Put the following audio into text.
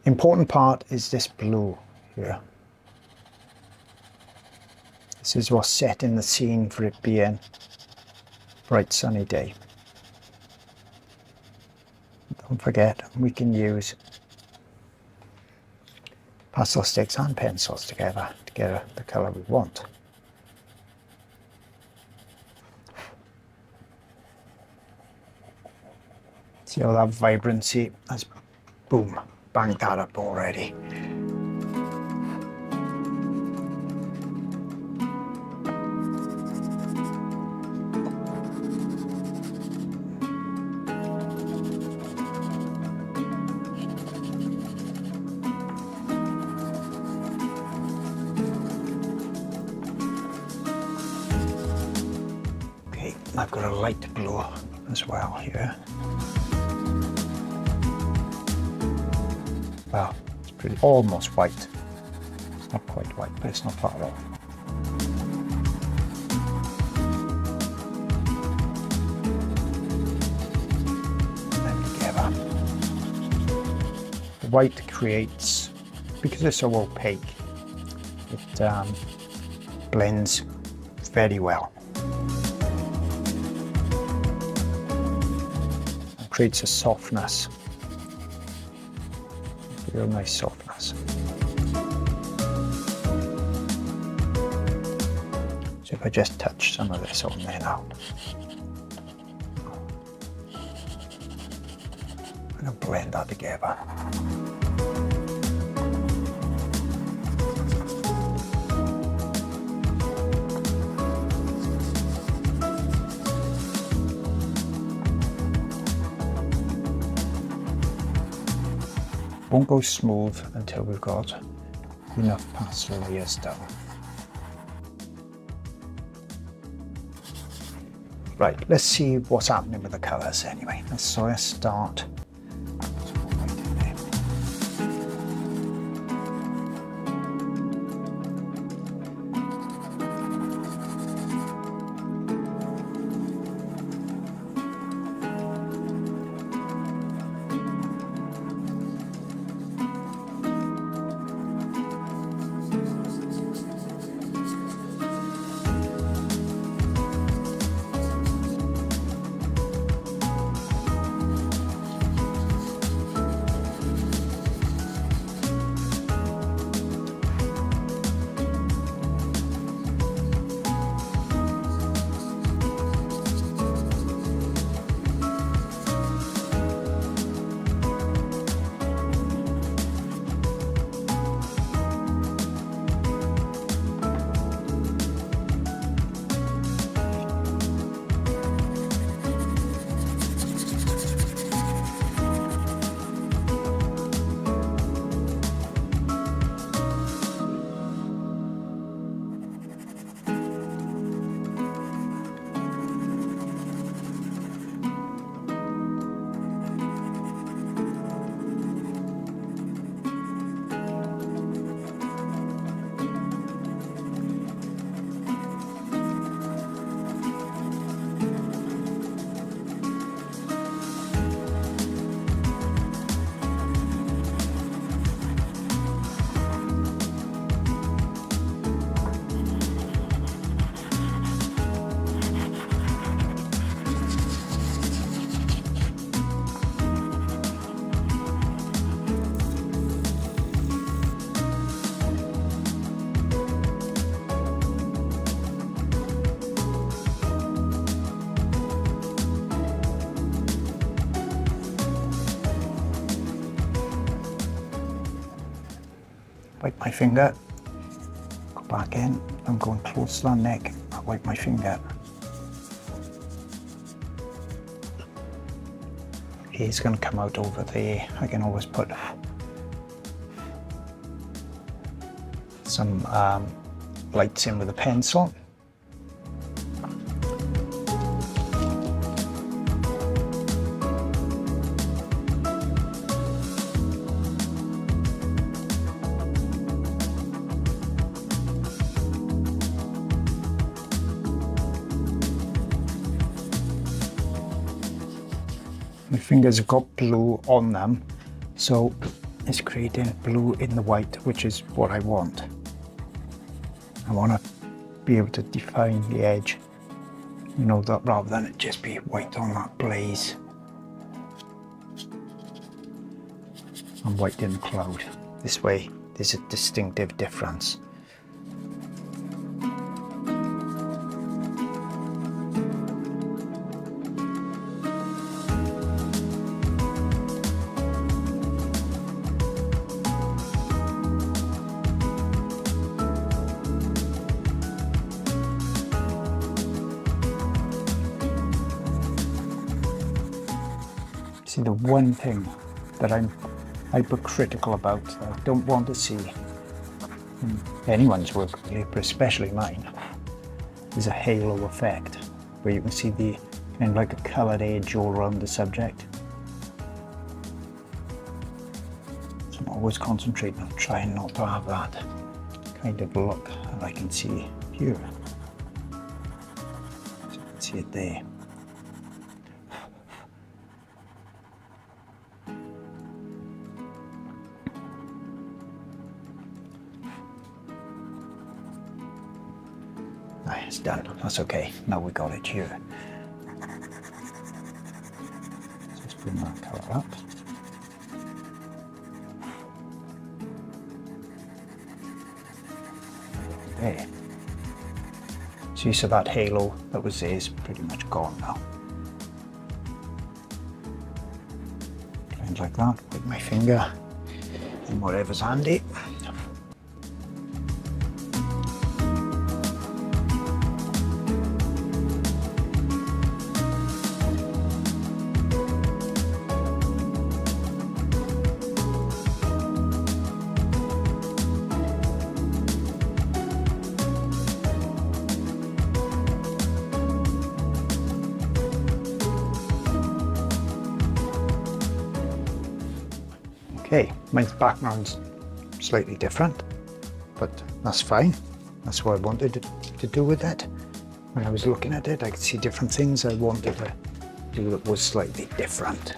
Important part is this blue here. This is what's setting the scene for it being a bright sunny day. Don't forget, we can use pastel sticks and pencils together to get the colour we want. See all that vibrancy has, boom, banged that up already. Okay, I've got a light blue as well here. Well, it's pretty almost white. It's not quite white, but it's not far off. Then together. The white creates, because it's so opaque, it blends very well. It creates a softness. Real nice softness. So if I just touch some of this on there now, I'm going to blend that together. Won't go smooth until we've got enough pastel layers down. Right, let's see what's happening with the colours anyway. Let's start. Wipe my finger, go back in, I'm going close to that neck, I wipe my finger. It's going to come out over there. I can always put some lights in with a pencil. My fingers have got blue on them, so is creating blue in the white, which is what I want. I want to be able to define the edge, you know, that rather than it just be white on that blaze and white in the cloud. This way there's a distinctive difference. See, the one thing that I'm hypercritical about, that I don't want to see in anyone's work really, but especially mine, is a halo effect, where you can see the kind of like a coloured edge all around the subject. So I'm always concentrating on trying not to have that kind of look that I can see here. So you can see it there. It's done. That's okay. Now we got it here. Just bring that colour up. There. See, so that halo that was there is pretty much gone now. Kind of like that with my finger and whatever's handy. Okay, my background's slightly different, but that's fine. That's what I wanted to do with it. When I was looking at it, I could see different things I wanted to do that was slightly different.